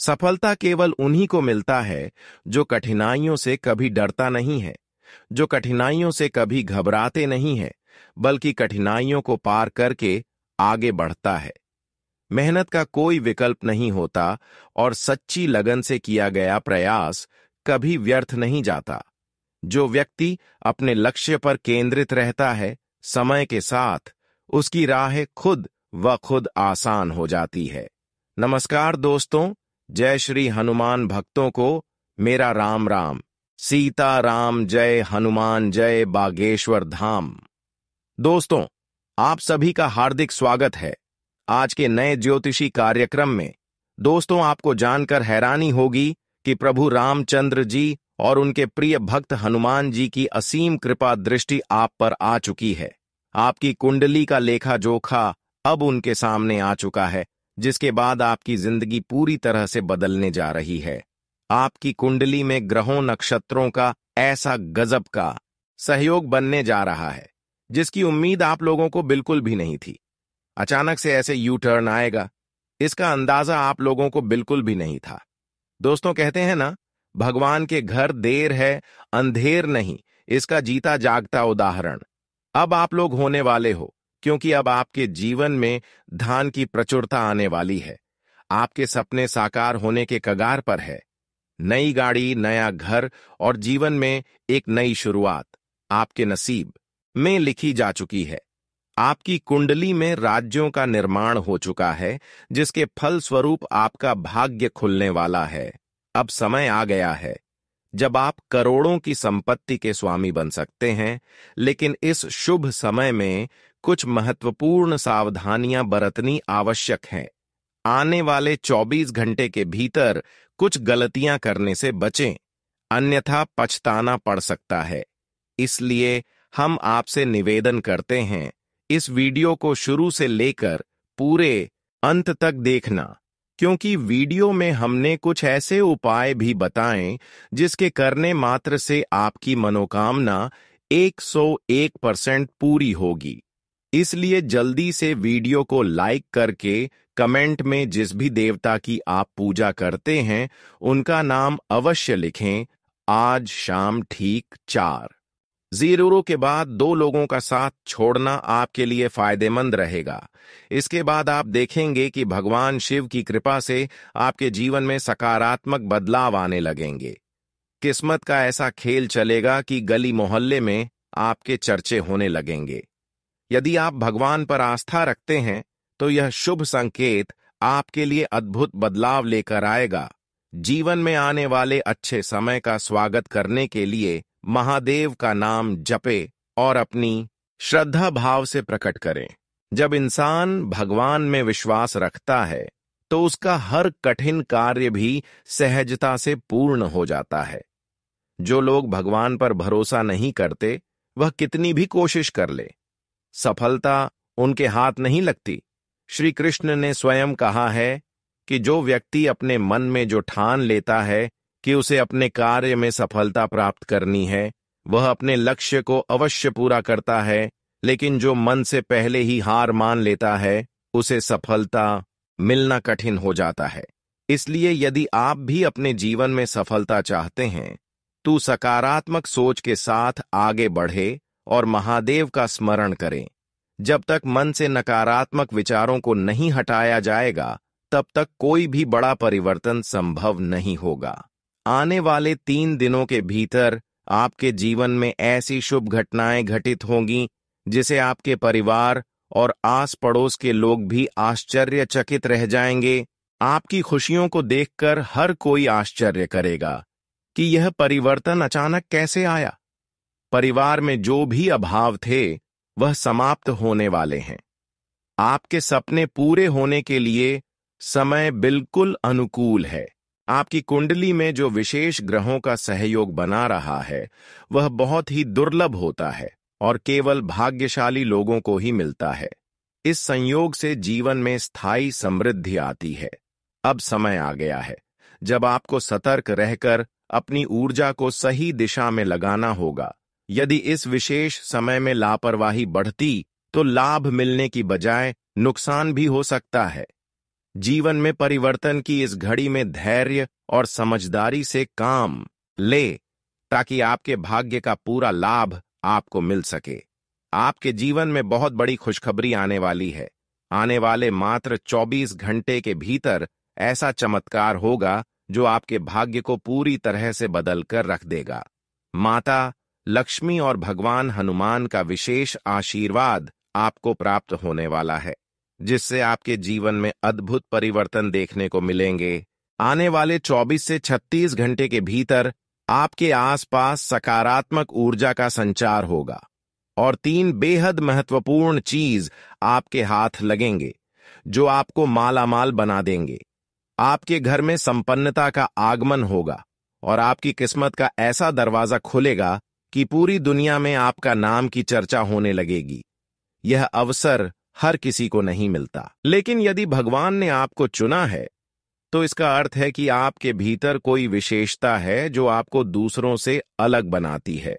सफलता केवल उन्हीं को मिलता है जो कठिनाइयों से कभी डरता नहीं है, जो कठिनाइयों से कभी घबराते नहीं है, बल्कि कठिनाइयों को पार करके आगे बढ़ता है। मेहनत का कोई विकल्प नहीं होता और सच्ची लगन से किया गया प्रयास कभी व्यर्थ नहीं जाता। जो व्यक्ति अपने लक्ष्य पर केंद्रित रहता है, समय के साथ उसकी राह खुद व खुद आसान हो जाती है। नमस्कार दोस्तों, जय श्री हनुमान भक्तों को मेरा राम राम। सीता राम जय हनुमान जय बागेश्वर धाम। दोस्तों, आप सभी का हार्दिक स्वागत है आज के नए ज्योतिषी कार्यक्रम में। दोस्तों, आपको जानकर हैरानी होगी कि प्रभु रामचंद्र जी और उनके प्रिय भक्त हनुमान जी की असीम कृपा दृष्टि आप पर आ चुकी है। आपकी कुंडली का लेखा जोखा अब उनके सामने आ चुका है, जिसके बाद आपकी जिंदगी पूरी तरह से बदलने जा रही है। आपकी कुंडली में ग्रहों नक्षत्रों का ऐसा गजब का सहयोग बनने जा रहा है जिसकी उम्मीद आप लोगों को बिल्कुल भी नहीं थी। अचानक से ऐसे यू टर्न आएगा, इसका अंदाजा आप लोगों को बिल्कुल भी नहीं था। दोस्तों, कहते हैं ना, भगवान के घर देर है अंधेर नहीं, इसका जीता जागता उदाहरण अब आप लोग होने वाले हो, क्योंकि अब आपके जीवन में धन की प्रचुरता आने वाली है। आपके सपने साकार होने के कगार पर है। नई गाड़ी, नया घर और जीवन में एक नई शुरुआत आपके नसीब में लिखी जा चुकी है। आपकी कुंडली में राज्यों का निर्माण हो चुका है, जिसके फल स्वरूप आपका भाग्य खुलने वाला है। अब समय आ गया है जब आप करोड़ों की संपत्ति के स्वामी बन सकते हैं, लेकिन इस शुभ समय में कुछ महत्वपूर्ण सावधानियां बरतनी आवश्यक हैं। आने वाले 24 घंटे के भीतर कुछ गलतियां करने से बचें, अन्यथा पछताना पड़ सकता है। इसलिए हम आपसे निवेदन करते हैं, इस वीडियो को शुरू से लेकर पूरे अंत तक देखना, क्योंकि वीडियो में हमने कुछ ऐसे उपाय भी बताएं जिसके करने मात्र से आपकी मनोकामना 101% पूरी होगी। इसलिए जल्दी से वीडियो को लाइक करके कमेंट में जिस भी देवता की आप पूजा करते हैं उनका नाम अवश्य लिखें। आज शाम ठीक 4:00 के बाद 2 लोगों का साथ छोड़ना आपके लिए फायदेमंद रहेगा। इसके बाद आप देखेंगे कि भगवान शिव की कृपा से आपके जीवन में सकारात्मक बदलाव आने लगेंगे। किस्मत का ऐसा खेल चलेगा कि गली मोहल्ले में आपके चर्चे होने लगेंगे। यदि आप भगवान पर आस्था रखते हैं तो यह शुभ संकेत आपके लिए अद्भुत बदलाव लेकर आएगा। जीवन में आने वाले अच्छे समय का स्वागत करने के लिए महादेव का नाम जपे और अपनी श्रद्धा भाव से प्रकट करें। जब इंसान भगवान में विश्वास रखता है तो उसका हर कठिन कार्य भी सहजता से पूर्ण हो जाता है। जो लोग भगवान पर भरोसा नहीं करते, वह कितनी भी कोशिश कर ले, सफलता उनके हाथ नहीं लगती। श्री कृष्ण ने स्वयं कहा है कि जो व्यक्ति अपने मन में जो ठान लेता है कि उसे अपने कार्य में सफलता प्राप्त करनी है, वह अपने लक्ष्य को अवश्य पूरा करता है, लेकिन जो मन से पहले ही हार मान लेता है, उसे सफलता मिलना कठिन हो जाता है। इसलिए यदि आप भी अपने जीवन में सफलता चाहते हैं, तो सकारात्मक सोच के साथ आगे बढ़े और महादेव का स्मरण करें। जब तक मन से नकारात्मक विचारों को नहीं हटाया जाएगा, तब तक कोई भी बड़ा परिवर्तन संभव नहीं होगा। आने वाले 3 दिनों के भीतर आपके जीवन में ऐसी शुभ घटनाएं घटित होंगी जिसे आपके परिवार और आस पड़ोस के लोग भी आश्चर्यचकित रह जाएंगे। आपकी खुशियों को देखकर हर कोई आश्चर्य करेगा कि यह परिवर्तन अचानक कैसे आया। परिवार में जो भी अभाव थे वह समाप्त होने वाले हैं। आपके सपने पूरे होने के लिए समय बिल्कुल अनुकूल है। आपकी कुंडली में जो विशेष ग्रहों का सहयोग बना रहा है वह बहुत ही दुर्लभ होता है और केवल भाग्यशाली लोगों को ही मिलता है। इस संयोग से जीवन में स्थायी समृद्धि आती है। अब समय आ गया है जब आपको सतर्क रहकर अपनी ऊर्जा को सही दिशा में लगाना होगा। यदि इस विशेष समय में लापरवाही बढ़ती तो लाभ मिलने की बजाय नुकसान भी हो सकता है। जीवन में परिवर्तन की इस घड़ी में धैर्य और समझदारी से काम ले, ताकि आपके भाग्य का पूरा लाभ आपको मिल सके। आपके जीवन में बहुत बड़ी खुशखबरी आने वाली है। आने वाले मात्र 24 घंटे के भीतर ऐसा चमत्कार होगा जो आपके भाग्य को पूरी तरह से बदल कर रख देगा। माता लक्ष्मी और भगवान हनुमान का विशेष आशीर्वाद आपको प्राप्त होने वाला है, जिससे आपके जीवन में अद्भुत परिवर्तन देखने को मिलेंगे। आने वाले 24 से 36 घंटे के भीतर आपके आसपास सकारात्मक ऊर्जा का संचार होगा और 3 बेहद महत्वपूर्ण चीज आपके हाथ लगेंगे जो आपको मालामाल बना देंगे। आपके घर में संपन्नता का आगमन होगा और आपकी किस्मत का ऐसा दरवाजा खुलेगा कि पूरी दुनिया में आपका नाम की चर्चा होने लगेगी। यह अवसर हर किसी को नहीं मिलता, लेकिन यदि भगवान ने आपको चुना है तो इसका अर्थ है कि आपके भीतर कोई विशेषता है जो आपको दूसरों से अलग बनाती है।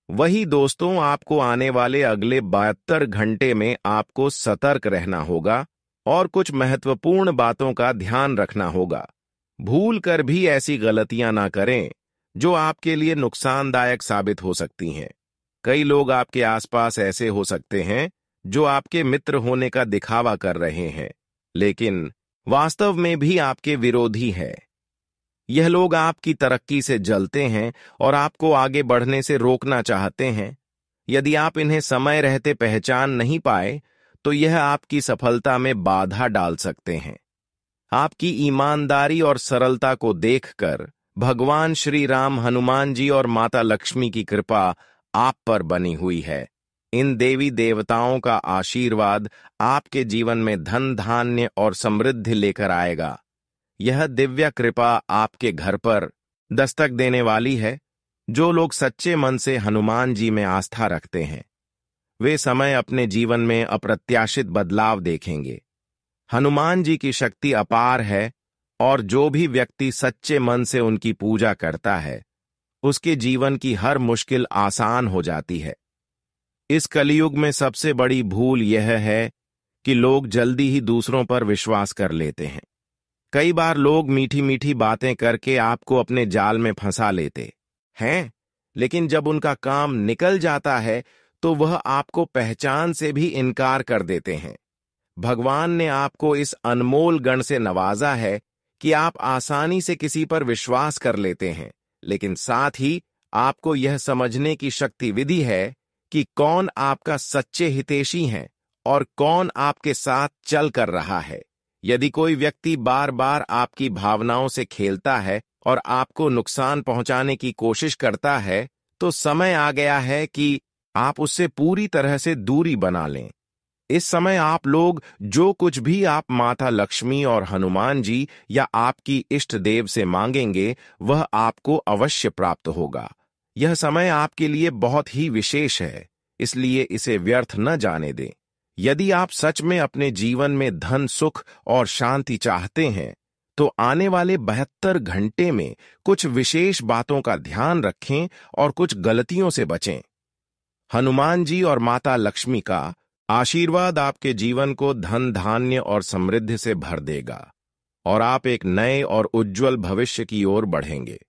वही दोस्तों, आपको आने वाले अगले 72 घंटे में आपको सतर्क रहना होगा और कुछ महत्वपूर्ण बातों का ध्यान रखना होगा। भूल कर भी ऐसी गलतियां ना करें जो आपके लिए नुकसानदायक साबित हो सकती हैं। कई लोग आपके आसपास ऐसे हो सकते हैं जो आपके मित्र होने का दिखावा कर रहे हैं, लेकिन वास्तव में भी आपके विरोधी है। यह लोग आपकी तरक्की से जलते हैं और आपको आगे बढ़ने से रोकना चाहते हैं। यदि आप इन्हें समय रहते पहचान नहीं पाए तो यह आपकी सफलता में बाधा डाल सकते हैं। आपकी ईमानदारी और सरलता को देखकर भगवान श्री राम, हनुमान जी और माता लक्ष्मी की कृपा आप पर बनी हुई है। इन देवी देवताओं का आशीर्वाद आपके जीवन में धन, धान्य और समृद्धि लेकर आएगा। यह दिव्य कृपा आपके घर पर दस्तक देने वाली है। जो लोग सच्चे मन से हनुमान जी में आस्था रखते हैं, वे समय अपने जीवन में अप्रत्याशित बदलाव देखेंगे। हनुमान जी की शक्ति अपार है और जो भी व्यक्ति सच्चे मन से उनकी पूजा करता है, उसके जीवन की हर मुश्किल आसान हो जाती है। इस कलयुग में सबसे बड़ी भूल यह है कि लोग जल्दी ही दूसरों पर विश्वास कर लेते हैं। कई बार लोग मीठी मीठी बातें करके आपको अपने जाल में फंसा लेते हैं, लेकिन जब उनका काम निकल जाता है तो वह आपको पहचान से भी इनकार कर देते हैं। भगवान ने आपको इस अनमोल गण से नवाजा है कि आप आसानी से किसी पर विश्वास कर लेते हैं, लेकिन साथ ही आपको यह समझने की शक्ति विधि है कि कौन आपका सच्चे हितैषी हैं और कौन आपके साथ चल कर रहा है। यदि कोई व्यक्ति बार बार आपकी भावनाओं से खेलता है और आपको नुकसान पहुंचाने की कोशिश करता है, तो समय आ गया है कि आप उससे पूरी तरह से दूरी बना लें। इस समय आप लोग जो कुछ भी आप माता लक्ष्मी और हनुमान जी या आपकी इष्ट देव से मांगेंगे, वह आपको अवश्य प्राप्त होगा। यह समय आपके लिए बहुत ही विशेष है, इसलिए इसे व्यर्थ न जाने दें। यदि आप सच में अपने जीवन में धन, सुख और शांति चाहते हैं, तो आने वाले 72 घंटे में कुछ विशेष बातों का ध्यान रखें और कुछ गलतियों से बचें। हनुमान जी और माता लक्ष्मी का आशीर्वाद आपके जीवन को धन, धान्य और समृद्धि से भर देगा और आप एक नए और उज्जवल भविष्य की ओर बढ़ेंगे।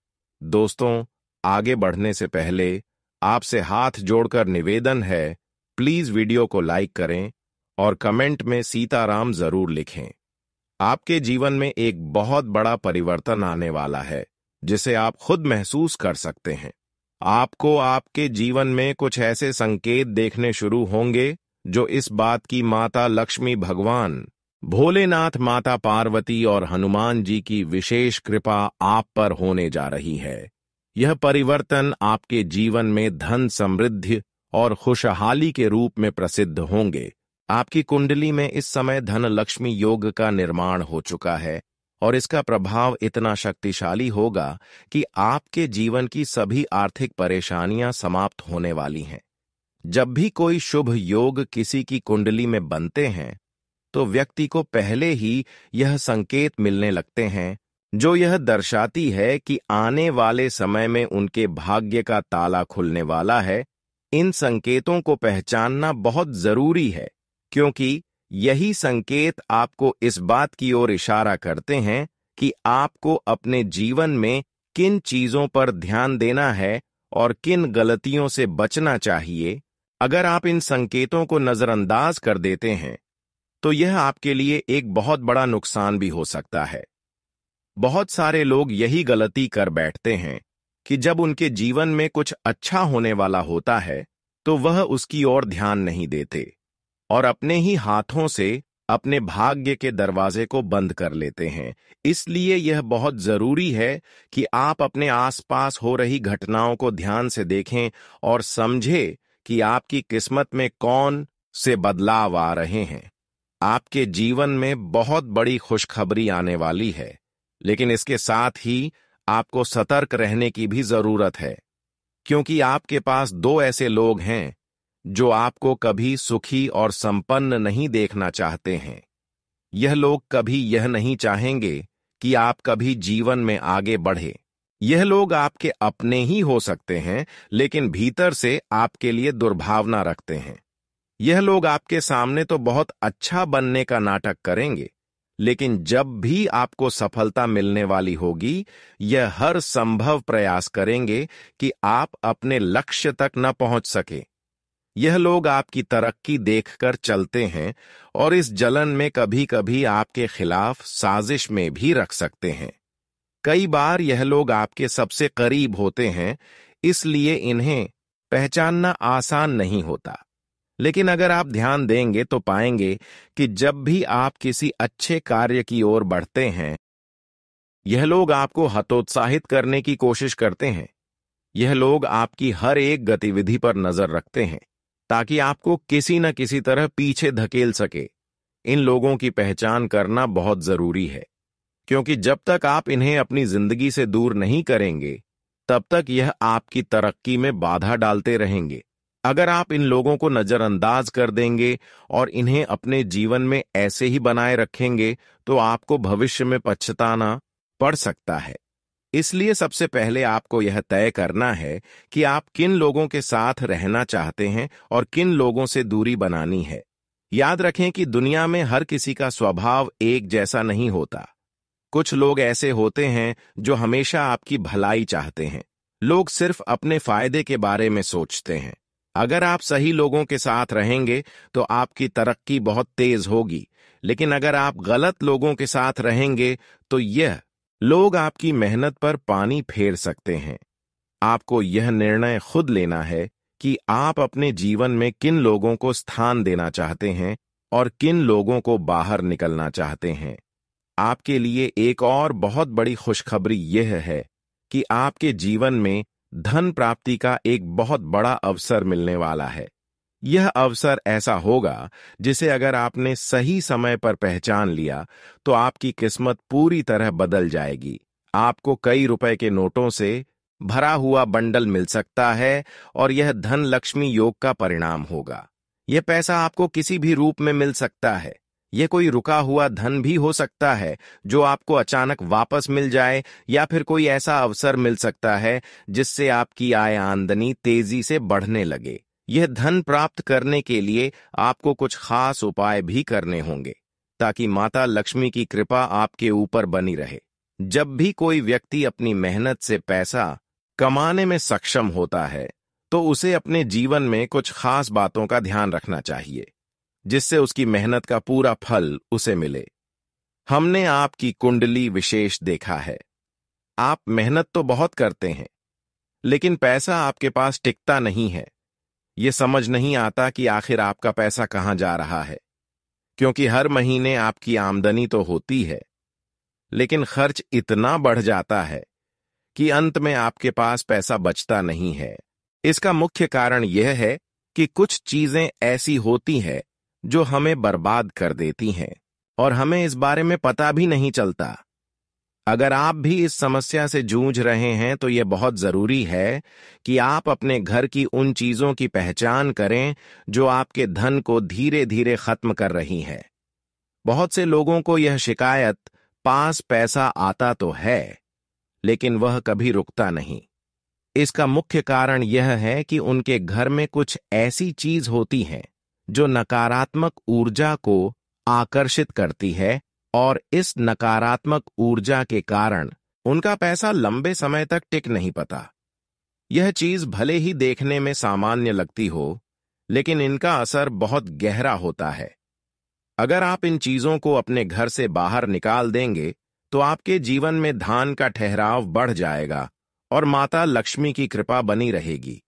दोस्तों, आगे बढ़ने से पहले आपसे हाथ जोड़कर निवेदन है, प्लीज वीडियो को लाइक करें और कमेंट में सीताराम जरूर लिखें। आपके जीवन में एक बहुत बड़ा परिवर्तन आने वाला है, जिसे आप खुद महसूस कर सकते हैं। आपको आपके जीवन में कुछ ऐसे संकेत देखने शुरू होंगे जो इस बात की माता लक्ष्मी, भगवान भोलेनाथ, माता पार्वती और हनुमान जी की विशेष कृपा आप पर होने जा रही है। यह परिवर्तन आपके जीवन में धन, समृद्धि और खुशहाली के रूप में प्रसिद्ध होंगे। आपकी कुंडली में इस समय धन लक्ष्मी योग का निर्माण हो चुका है और इसका प्रभाव इतना शक्तिशाली होगा कि आपके जीवन की सभी आर्थिक परेशानियां समाप्त होने वाली हैं। जब भी कोई शुभ योग किसी की कुंडली में बनते हैं, तो व्यक्ति को पहले ही यह संकेत मिलने लगते हैं जो यह दर्शाती है कि आने वाले समय में उनके भाग्य का ताला खुलने वाला है। इन संकेतों को पहचानना बहुत जरूरी है, क्योंकि यही संकेत आपको इस बात की ओर इशारा करते हैं कि आपको अपने जीवन में किन चीजों पर ध्यान देना है और किन गलतियों से बचना चाहिए। अगर आप इन संकेतों को नजरअंदाज कर देते हैं तो यह आपके लिए एक बहुत बड़ा नुकसान भी हो सकता है। बहुत सारे लोग यही गलती कर बैठते हैं कि जब उनके जीवन में कुछ अच्छा होने वाला होता है तो वह उसकी ओर ध्यान नहीं देते और अपने ही हाथों से अपने भाग्य के दरवाजे को बंद कर लेते हैं। इसलिए यह बहुत जरूरी है कि आप अपने आसपास हो रही घटनाओं को ध्यान से देखें और समझें कि आपकी किस्मत में कौन से बदलाव आ रहे हैं। आपके जीवन में बहुत बड़ी खुशखबरी आने वाली है, लेकिन इसके साथ ही आपको सतर्क रहने की भी जरूरत है, क्योंकि आपके पास दो ऐसे लोग हैं जो आपको कभी सुखी और संपन्न नहीं देखना चाहते हैं। यह लोग कभी यह नहीं चाहेंगे कि आप कभी जीवन में आगे बढ़े। यह लोग आपके अपने ही हो सकते हैं, लेकिन भीतर से आपके लिए दुर्भावना रखते हैं। यह लोग आपके सामने तो बहुत अच्छा बनने का नाटक करेंगे, लेकिन जब भी आपको सफलता मिलने वाली होगी, यह हर संभव प्रयास करेंगे कि आप अपने लक्ष्य तक न पहुंच सके। यह लोग आपकी तरक्की देखकर चलते हैं और इस जलन में कभी कभी आपके खिलाफ साजिश में भी रख सकते हैं। कई बार यह लोग आपके सबसे करीब होते हैं, इसलिए इन्हें पहचानना आसान नहीं होता। लेकिन अगर आप ध्यान देंगे तो पाएंगे कि जब भी आप किसी अच्छे कार्य की ओर बढ़ते हैं, यह लोग आपको हतोत्साहित करने की कोशिश करते हैं। यह लोग आपकी हर एक गतिविधि पर नजर रखते हैं ताकि आपको किसी न किसी तरह पीछे धकेल सके। इन लोगों की पहचान करना बहुत जरूरी है, क्योंकि जब तक आप इन्हें अपनी जिंदगी से दूर नहीं करेंगे, तब तक यह आपकी तरक्की में बाधा डालते रहेंगे। अगर आप इन लोगों को नजरअंदाज कर देंगे और इन्हें अपने जीवन में ऐसे ही बनाए रखेंगे, तो आपको भविष्य में पछताना पड़ सकता है। इसलिए सबसे पहले आपको यह तय करना है कि आप किन लोगों के साथ रहना चाहते हैं और किन लोगों से दूरी बनानी है। याद रखें कि दुनिया में हर किसी का स्वभाव एक जैसा नहीं होता। कुछ लोग ऐसे होते हैं जो हमेशा आपकी भलाई चाहते हैं। लोग सिर्फ अपने फायदे के बारे में सोचते हैं। अगर आप सही लोगों के साथ रहेंगे तो आपकी तरक्की बहुत तेज होगी, लेकिन अगर आप गलत लोगों के साथ रहेंगे तो यह लोग आपकी मेहनत पर पानी फेर सकते हैं। आपको यह निर्णय खुद लेना है कि आप अपने जीवन में किन लोगों को स्थान देना चाहते हैं और किन लोगों को बाहर निकलना चाहते हैं। आपके लिए एक और बहुत बड़ी खुशखबरी यह है कि आपके जीवन में धन प्राप्ति का एक बहुत बड़ा अवसर मिलने वाला है। यह अवसर ऐसा होगा जिसे अगर आपने सही समय पर पहचान लिया तो आपकी किस्मत पूरी तरह बदल जाएगी। आपको कई रुपए के नोटों से भरा हुआ बंडल मिल सकता है और यह धन लक्ष्मी योग का परिणाम होगा। यह पैसा आपको किसी भी रूप में मिल सकता है। यह कोई रुका हुआ धन भी हो सकता है जो आपको अचानक वापस मिल जाए, या फिर कोई ऐसा अवसर मिल सकता है जिससे आपकी आय आमदनी तेजी से बढ़ने लगे। यह धन प्राप्त करने के लिए आपको कुछ खास उपाय भी करने होंगे ताकि माता लक्ष्मी की कृपा आपके ऊपर बनी रहे। जब भी कोई व्यक्ति अपनी मेहनत से पैसा कमाने में सक्षम होता है तो उसे अपने जीवन में कुछ खास बातों का ध्यान रखना चाहिए, जिससे उसकी मेहनत का पूरा फल उसे मिले। हमने आपकी कुंडली विशेष देखा है। आप मेहनत तो बहुत करते हैं, लेकिन पैसा आपके पास टिकता नहीं है। ये समझ नहीं आता कि आखिर आपका पैसा कहां जा रहा है, क्योंकि हर महीने आपकी आमदनी तो होती है, लेकिन खर्च इतना बढ़ जाता है कि अंत में आपके पास पैसा बचता नहीं है। इसका मुख्य कारण यह है कि कुछ चीजें ऐसी होती हैं जो हमें बर्बाद कर देती हैं और हमें इस बारे में पता भी नहीं चलता। अगर आप भी इस समस्या से जूझ रहे हैं तो यह बहुत जरूरी है कि आप अपने घर की उन चीजों की पहचान करें जो आपके धन को धीरे धीरे खत्म कर रही हैं। बहुत से लोगों को यह शिकायत पास पैसा आता तो है, लेकिन वह कभी रुकता नहीं। इसका मुख्य कारण यह है कि उनके घर में कुछ ऐसी चीज होती हैं जो नकारात्मक ऊर्जा को आकर्षित करती है और इस नकारात्मक ऊर्जा के कारण उनका पैसा लंबे समय तक टिक नहीं पाता। यह चीज भले ही देखने में सामान्य लगती हो, लेकिन इनका असर बहुत गहरा होता है। अगर आप इन चीजों को अपने घर से बाहर निकाल देंगे तो आपके जीवन में धन का ठहराव बढ़ जाएगा और माता लक्ष्मी की कृपा बनी रहेगी।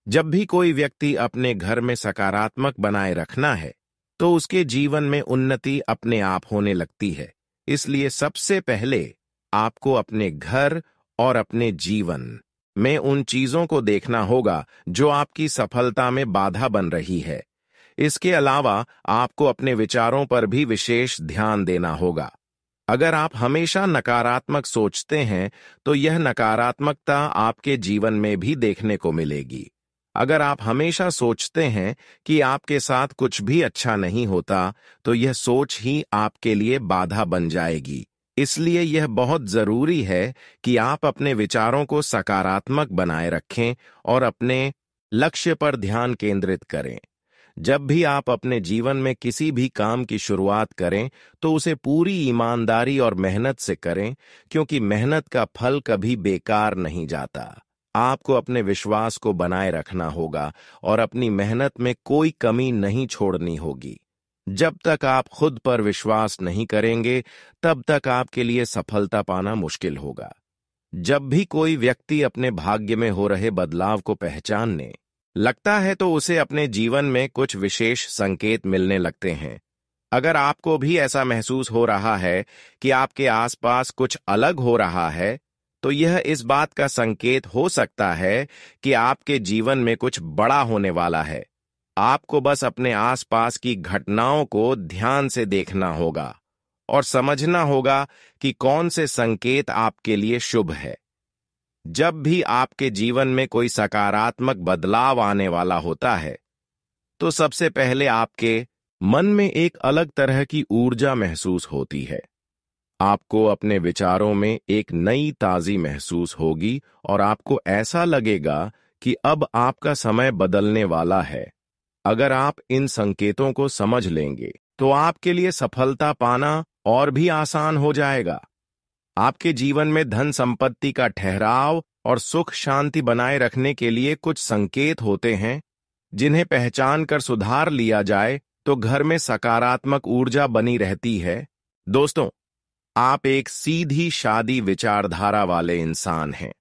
जब भी कोई व्यक्ति अपने घर में सकारात्मक बनाए रखना है तो उसके जीवन में उन्नति अपने आप होने लगती है। इसलिए सबसे पहले आपको अपने घर और अपने जीवन में उन चीजों को देखना होगा जो आपकी सफलता में बाधा बन रही है। इसके अलावा आपको अपने विचारों पर भी विशेष ध्यान देना होगा। अगर आप हमेशा नकारात्मक सोचते हैं तो यह नकारात्मकता आपके जीवन में भी देखने को मिलेगी। अगर आप हमेशा सोचते हैं कि आपके साथ कुछ भी अच्छा नहीं होता तो यह सोच ही आपके लिए बाधा बन जाएगी। इसलिए यह बहुत जरूरी है कि आप अपने विचारों को सकारात्मक बनाए रखें और अपने लक्ष्य पर ध्यान केंद्रित करें। जब भी आप अपने जीवन में किसी भी काम की शुरुआत करें तो उसे पूरी ईमानदारी और मेहनत से करें, क्योंकि मेहनत का फल कभी बेकार नहीं जाता। आपको अपने विश्वास को बनाए रखना होगा और अपनी मेहनत में कोई कमी नहीं छोड़नी होगी। जब तक आप खुद पर विश्वास नहीं करेंगे तब तक आपके लिए सफलता पाना मुश्किल होगा। जब भी कोई व्यक्ति अपने भाग्य में हो रहे बदलाव को पहचानने लगता है तो उसे अपने जीवन में कुछ विशेष संकेत मिलने लगते हैं। अगर आपको भी ऐसा महसूस हो रहा है कि आपके आसपास कुछ अलग हो रहा है तो यह इस बात का संकेत हो सकता है कि आपके जीवन में कुछ बड़ा होने वाला है। आपको बस अपने आसपास की घटनाओं को ध्यान से देखना होगा और समझना होगा कि कौन से संकेत आपके लिए शुभ है। जब भी आपके जीवन में कोई सकारात्मक बदलाव आने वाला होता है तो सबसे पहले आपके मन में एक अलग तरह की ऊर्जा महसूस होती है। आपको अपने विचारों में एक नई ताज़गी महसूस होगी और आपको ऐसा लगेगा कि अब आपका समय बदलने वाला है। अगर आप इन संकेतों को समझ लेंगे तो आपके लिए सफलता पाना और भी आसान हो जाएगा। आपके जीवन में धन संपत्ति का ठहराव और सुख शांति बनाए रखने के लिए कुछ संकेत होते हैं जिन्हें पहचान कर सुधार लिया जाए तो घर में सकारात्मक ऊर्जा बनी रहती है। दोस्तों, आप एक सीधी सादी विचारधारा वाले इंसान हैं।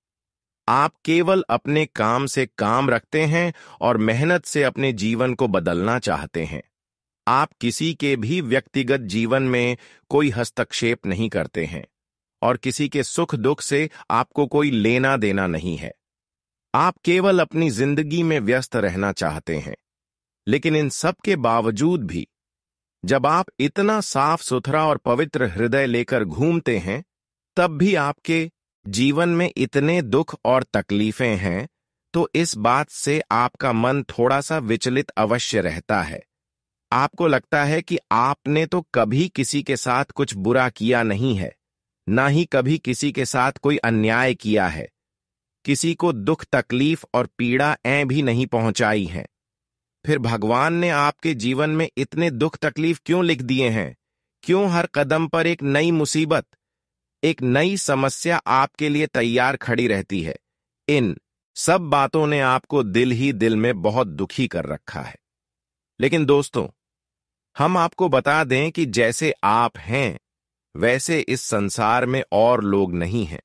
आप केवल अपने काम से काम रखते हैं और मेहनत से अपने जीवन को बदलना चाहते हैं। आप किसी के भी व्यक्तिगत जीवन में कोई हस्तक्षेप नहीं करते हैं और किसी के सुख दुख से आपको कोई लेना देना नहीं है। आप केवल अपनी जिंदगी में व्यस्त रहना चाहते हैं। लेकिन इन सब के बावजूद भी जब आप इतना साफ सुथरा और पवित्र हृदय लेकर घूमते हैं तब भी आपके जीवन में इतने दुख और तकलीफें हैं, तो इस बात से आपका मन थोड़ा सा विचलित अवश्य रहता है। आपको लगता है कि आपने तो कभी किसी के साथ कुछ बुरा किया नहीं है, ना ही कभी किसी के साथ कोई अन्याय किया है, किसी को दुख तकलीफ और पीड़ा भी नहीं पहुंचाई है। फिर भगवान ने आपके जीवन में इतने दुख तकलीफ क्यों लिख दिए हैं? क्यों हर कदम पर एक नई मुसीबत, एक नई समस्या आपके लिए तैयार खड़ी रहती है? इन सब बातों ने आपको दिल ही दिल में बहुत दुखी कर रखा है। लेकिन दोस्तों, हम आपको बता दें कि जैसे आप हैं वैसे इस संसार में और लोग नहीं हैं।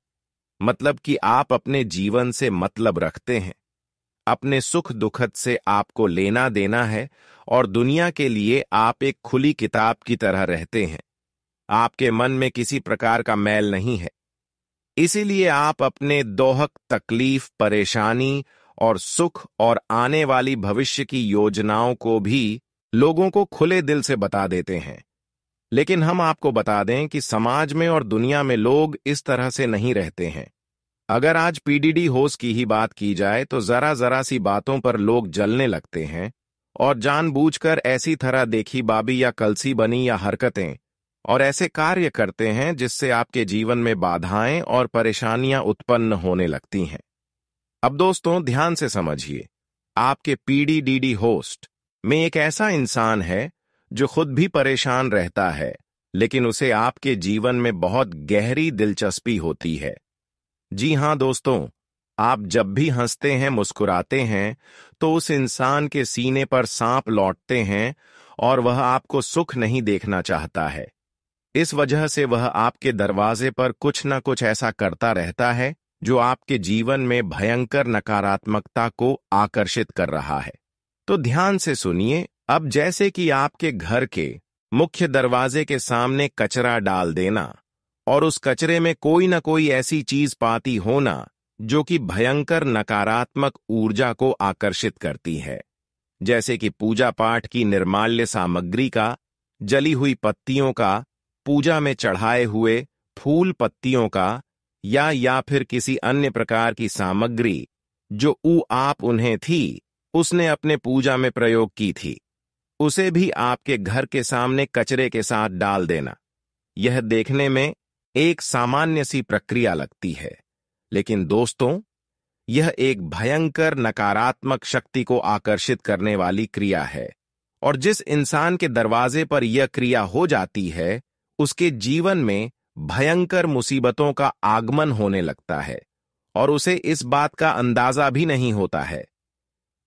मतलब कि आप अपने जीवन से मतलब रखते हैं, अपने सुख दुखद से आपको लेना देना है और दुनिया के लिए आप एक खुली किताब की तरह रहते हैं। आपके मन में किसी प्रकार का मैल नहीं है। इसीलिए आप अपने दोहक तकलीफ, परेशानी और सुख और आने वाली भविष्य की योजनाओं को भी लोगों को खुले दिल से बता देते हैं। लेकिन हम आपको बता दें कि समाज में और दुनिया में लोग इस तरह से नहीं रहते हैं। अगर आज पीडीडी होश की ही बात की जाए तो जरा जरा सी बातों पर लोग जलने लगते हैं और जानबूझकर ऐसी तरह देखी बाबी या कलसी बनी या हरकतें और ऐसे कार्य करते हैं जिससे आपके जीवन में बाधाएं और परेशानियां उत्पन्न होने लगती हैं। अब दोस्तों, ध्यान से समझिए, आपके पीडीडीडी होस्ट में एक ऐसा इंसान है जो खुद भी परेशान रहता है, लेकिन उसे आपके जीवन में बहुत गहरी दिलचस्पी होती है। जी हां दोस्तों, आप जब भी हंसते हैं, मुस्कुराते हैं, तो उस इंसान के सीने पर सांप लौटते हैं और वह आपको सुख नहीं देखना चाहता है। इस वजह से वह आपके दरवाजे पर कुछ न कुछ ऐसा करता रहता है जो आपके जीवन में भयंकर नकारात्मकता को आकर्षित कर रहा है। तो ध्यान से सुनिए। अब जैसे कि आपके घर के मुख्य दरवाजे के सामने कचरा डाल देना और उस कचरे में कोई न कोई ऐसी चीज पाती होना जो कि भयंकर नकारात्मक ऊर्जा को आकर्षित करती है, जैसे कि पूजा पाठ की निर्माल्य सामग्री का, जली हुई पत्तियों का, पूजा में चढ़ाए हुए फूल पत्तियों का, या फिर किसी अन्य प्रकार की सामग्री जो आप उन्हें थी, उसने अपने पूजा में प्रयोग की थी, उसे भी आपके घर के सामने कचरे के साथ डाल देना। यह देखने में एक सामान्य सी प्रक्रिया लगती है, लेकिन दोस्तों, यह एक भयंकर नकारात्मक शक्ति को आकर्षित करने वाली क्रिया है। और जिस इंसान के दरवाजे पर यह क्रिया हो जाती है, उसके जीवन में भयंकर मुसीबतों का आगमन होने लगता है और उसे इस बात का अंदाजा भी नहीं होता है।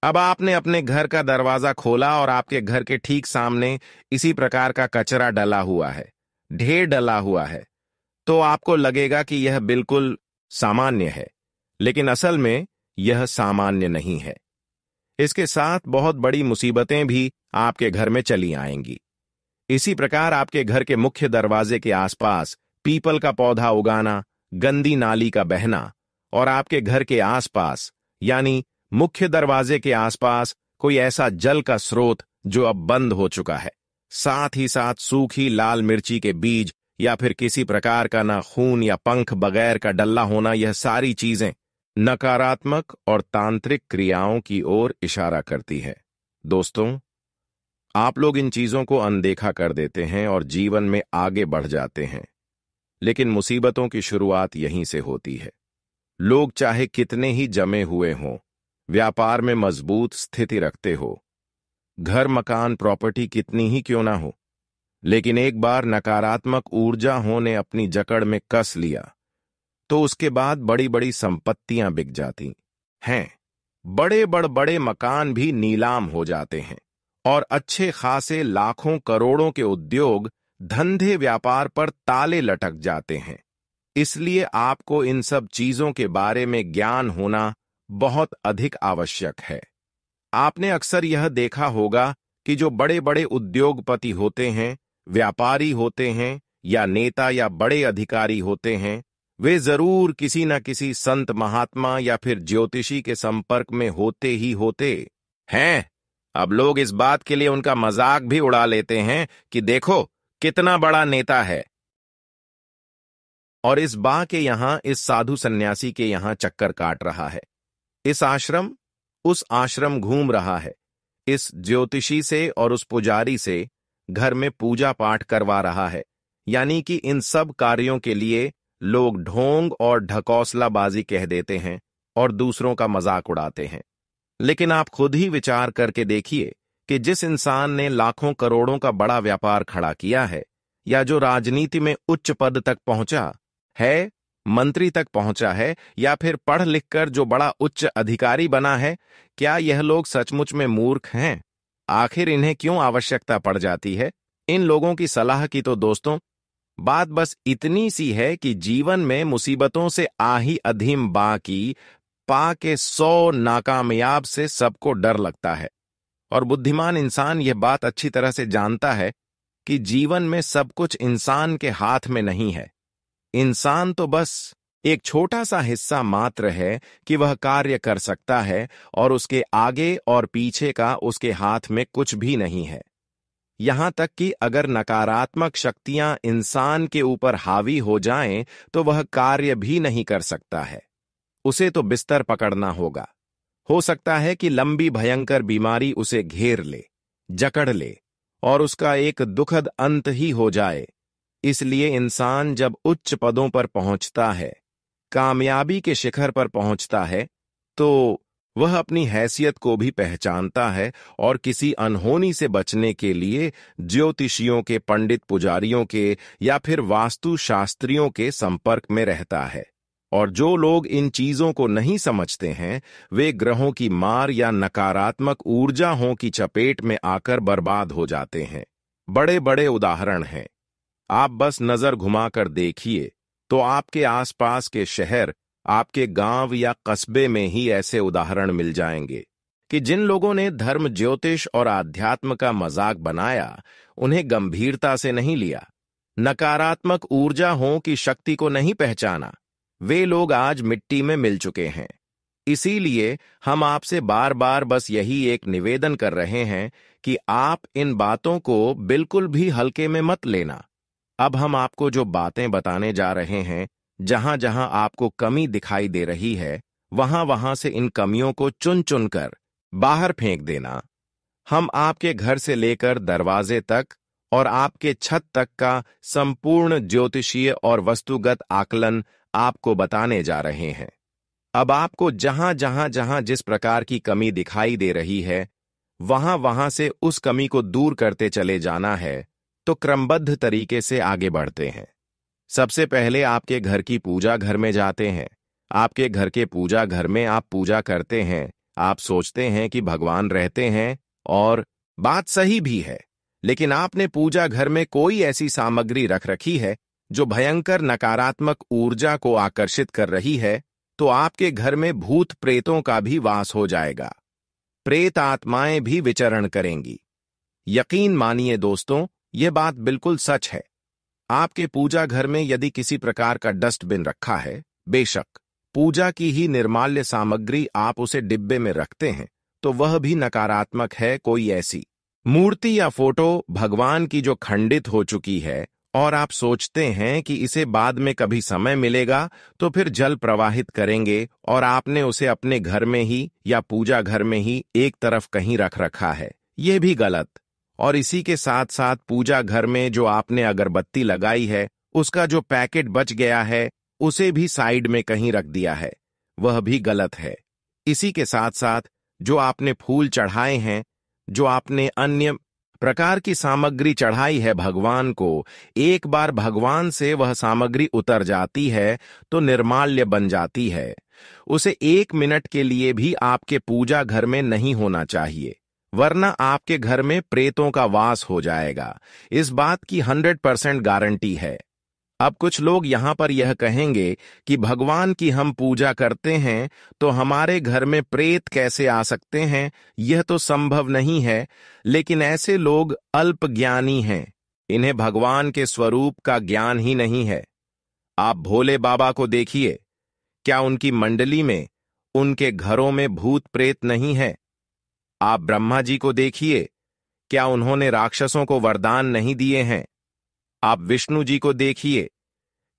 अब आपने अपने घर का दरवाजा खोला और आपके घर के ठीक सामने इसी प्रकार का कचरा डला हुआ है, ढेर डला हुआ है, तो आपको लगेगा कि यह बिल्कुल सामान्य है, लेकिन असल में यह सामान्य नहीं है। इसके साथ बहुत बड़ी मुसीबतें भी आपके घर में चली आएंगी। इसी प्रकार आपके घर के मुख्य दरवाजे के आसपास पीपल का पौधा उगाना, गंदी नाली का बहना और आपके घर के आसपास यानी मुख्य दरवाजे के आसपास कोई ऐसा जल का स्रोत जो अब बंद हो चुका है, साथ ही साथ सूखी लाल मिर्ची के बीज या फिर किसी प्रकार का ना खून या पंख बगैर का डल्ला होना, यह सारी चीजें नकारात्मक और तांत्रिक क्रियाओं की ओर इशारा करती है। दोस्तों, आप लोग इन चीजों को अनदेखा कर देते हैं और जीवन में आगे बढ़ जाते हैं, लेकिन मुसीबतों की शुरुआत यहीं से होती है। लोग चाहे कितने ही जमे हुए हों, व्यापार में मजबूत स्थिति रखते हो, घर मकान प्रॉपर्टी कितनी ही क्यों ना हो, लेकिन एक बार नकारात्मक ऊर्जा ने अपनी जकड़ में कस लिया तो उसके बाद बड़ी बड़ी संपत्तियां बिक जाती हैं। बड़े मकान भी नीलाम हो जाते हैं और अच्छे खासे लाखों करोड़ों के उद्योग धंधे व्यापार पर ताले लटक जाते हैं। इसलिए आपको इन सब चीजों के बारे में ज्ञान होना बहुत अधिक आवश्यक है। आपने अक्सर यह देखा होगा कि जो बड़े बड़े उद्योगपति होते हैं, व्यापारी होते हैं या नेता या बड़े अधिकारी होते हैं, वे जरूर किसी न किसी संत महात्मा या फिर ज्योतिषी के संपर्क में होते ही होते हैं। अब लोग इस बात के लिए उनका मजाक भी उड़ा लेते हैं कि देखो कितना बड़ा नेता है, और इस बा के यहां, इस साधु सन्यासी के यहां चक्कर काट रहा है, इस आश्रम उस आश्रम घूम रहा है, इस ज्योतिषी से और उस पुजारी से घर में पूजा पाठ करवा रहा है। यानी कि इन सब कार्यों के लिए लोग ढोंग और ढकौसलाबाजी कह देते हैं और दूसरों का मजाक उड़ाते हैं। लेकिन आप खुद ही विचार करके देखिए कि जिस इंसान ने लाखों करोड़ों का बड़ा व्यापार खड़ा किया है, या जो राजनीति में उच्च पद तक पहुंचा है, मंत्री तक पहुंचा है, या फिर पढ़ लिखकर जो बड़ा उच्च अधिकारी बना है, क्या यह लोग सचमुच में मूर्ख हैं? आखिर इन्हें क्यों आवश्यकता पड़ जाती है इन लोगों की सलाह की? तो दोस्तों, बात बस इतनी सी है कि जीवन में मुसीबतों से आही अधीम बाकी पा के 100 नाकामयाब से सबको डर लगता है। और बुद्धिमान इंसान यह बात अच्छी तरह से जानता है कि जीवन में सब कुछ इंसान के हाथ में नहीं है। इंसान तो बस एक छोटा सा हिस्सा मात्र है कि वह कार्य कर सकता है, और उसके आगे और पीछे का उसके हाथ में कुछ भी नहीं है। यहां तक कि अगर नकारात्मक शक्तियां इंसान के ऊपर हावी हो जाएं, तो वह कार्य भी नहीं कर सकता है। उसे तो बिस्तर पकड़ना होगा। हो सकता है कि लंबी भयंकर बीमारी उसे घेर ले, जकड़ ले और उसका एक दुखद अंत ही हो जाए। इसलिए इंसान जब उच्च पदों पर पहुंचता है, कामयाबी के शिखर पर पहुंचता है, तो वह अपनी हैसियत को भी पहचानता है और किसी अनहोनी से बचने के लिए ज्योतिषियों के, पंडित पुजारियों के या फिर वास्तु शास्त्रियों के संपर्क में रहता है। और जो लोग इन चीजों को नहीं समझते हैं, वे ग्रहों की मार या नकारात्मक ऊर्जाओं की चपेट में आकर बर्बाद हो जाते हैं। बड़े बड़े उदाहरण हैं। आप बस नजर घुमाकर देखिए तो आपके आसपास के शहर, आपके गांव या कस्बे में ही ऐसे उदाहरण मिल जाएंगे कि जिन लोगों ने धर्म, ज्योतिष और आध्यात्म का मजाक बनाया, उन्हें गंभीरता से नहीं लिया, नकारात्मक ऊर्जाओं की शक्ति को नहीं पहचाना, वे लोग आज मिट्टी में मिल चुके हैं। इसीलिए हम आपसे बार बार बस यही एक निवेदन कर रहे हैं कि आप इन बातों को बिल्कुल भी हल्के में मत लेना। अब हम आपको जो बातें बताने जा रहे हैं, जहां जहां आपको कमी दिखाई दे रही है, वहां वहां से इन कमियों को चुन चुनकर बाहर फेंक देना। हम आपके घर से लेकर दरवाजे तक और आपके छत तक का संपूर्ण ज्योतिषीय और वस्तुगत आकलन आपको बताने जा रहे हैं। अब आपको जहां जहां जिस प्रकार की कमी दिखाई दे रही है, वहां वहां से उस कमी को दूर करते चले जाना है। तो क्रमबद्ध तरीके से आगे बढ़ते हैं। सबसे पहले आपके घर की पूजा घर में जाते हैं। आपके घर के पूजा घर में आप पूजा करते हैं। आप सोचते हैं कि भगवान रहते हैं, और बात सही भी है, लेकिन आपने पूजा घर में कोई ऐसी सामग्री रख रखी है जो भयंकर नकारात्मक ऊर्जा को आकर्षित कर रही है, तो आपके घर में भूत प्रेतों का भी वास हो जाएगा। प्रेत आत्माएं भी विचरण करेंगी। यकीन मानिए दोस्तों, यह बात बिल्कुल सच है। आपके पूजा घर में यदि किसी प्रकार का डस्टबिन रखा है, बेशक पूजा की ही निर्माल्य सामग्री आप उसे डिब्बे में रखते हैं, तो वह भी नकारात्मक है। कोई ऐसी मूर्ति या फोटो भगवान की जो खंडित हो चुकी है और आप सोचते हैं कि इसे बाद में कभी समय मिलेगा तो फिर जल प्रवाहित करेंगे, और आपने उसे अपने घर में ही या पूजा घर में ही एक तरफ कहीं रख रखा है, यह भी गलत। और इसी के साथ साथ पूजा घर में जो आपने अगरबत्ती लगाई है, उसका जो पैकेट बच गया है, उसे भी साइड में कहीं रख दिया है, वह भी गलत है। इसी के साथ साथ जो आपने फूल चढ़ाए हैं, जो आपने अन्य प्रकार की सामग्री चढ़ाई है भगवान को, एक बार भगवान से वह सामग्री उतर जाती है तो निर्माल्य बन जाती है। उसे 1 मिनट के लिए भी आपके पूजा घर में नहीं होना चाहिए, वरना आपके घर में प्रेतों का वास हो जाएगा। इस बात की 100% गारंटी है। अब कुछ लोग यहां पर यह कहेंगे कि भगवान की हम पूजा करते हैं तो हमारे घर में प्रेत कैसे आ सकते हैं, यह तो संभव नहीं है। लेकिन ऐसे लोग अल्प ज्ञानी हैं, इन्हें भगवान के स्वरूप का ज्ञान ही नहीं है। आप भोले बाबा को देखिए, क्या उनकी मंडली में, उनके घरों में भूत प्रेत नहीं है? आप ब्रह्मा जी को देखिए, क्या उन्होंने राक्षसों को वरदान नहीं दिए हैं? आप विष्णु जी को देखिए,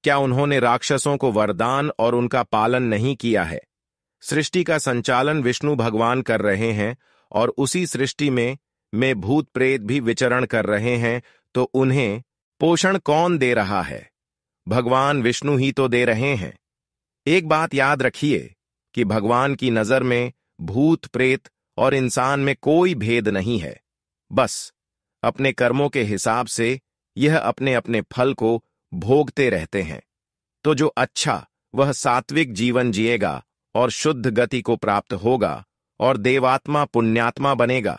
क्या उन्होंने राक्षसों को वरदान और उनका पालन नहीं किया है? सृष्टि का संचालन विष्णु भगवान कर रहे हैं, और उसी सृष्टि में भूत प्रेत भी विचरण कर रहे हैं, तो उन्हें पोषण कौन दे रहा है? भगवान विष्णु ही तो दे रहे हैं। एक बात याद रखिए कि भगवान की नजर में भूत प्रेत और इंसान में कोई भेद नहीं है। बस अपने कर्मों के हिसाब से यह अपने अपने फल को भोगते रहते हैं। तो जो अच्छा वह सात्विक जीवन जिएगा और शुद्ध गति को प्राप्त होगा और देवात्मा पुण्यात्मा बनेगा।